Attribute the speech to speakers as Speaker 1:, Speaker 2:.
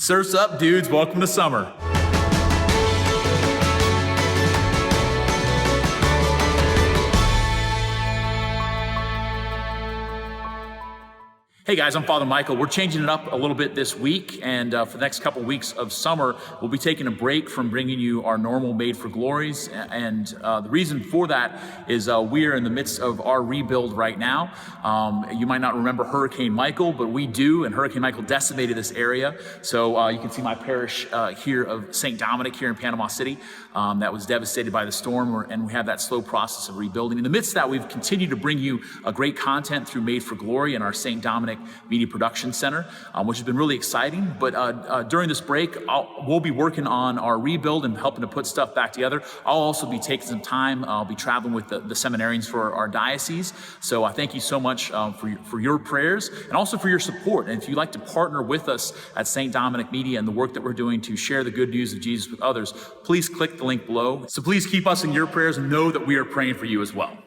Speaker 1: Surf's up, dudes. Welcome to summer. Hey guys, I'm Father Michael. We're changing it up a little bit this week, and for the next couple weeks of summer, we'll be taking a break from bringing you our normal Made for Glories, and the reason for that is we are in the midst of our rebuild right now. You might not remember Hurricane Michael, but we do, and Hurricane Michael decimated this area. So you can see my parish here of St. Dominic here in Panama City that was devastated by the storm, and we have that slow process of rebuilding. In the midst of that, we've continued to bring you great content through Made for Glory and our St. Dominic Media Production Center, which has been really exciting. But during this break, we'll be working on our rebuild and helping to put stuff back together. I'll also be taking some time. I'll be traveling with the seminarians for our diocese. So I thank you so much for your prayers and also for your support. And if you'd like to partner with us at St. Dominic Media and the work that we're doing to share the good news of Jesus with others, please click the link below. So please keep us in your prayers and know that we are praying for you as well.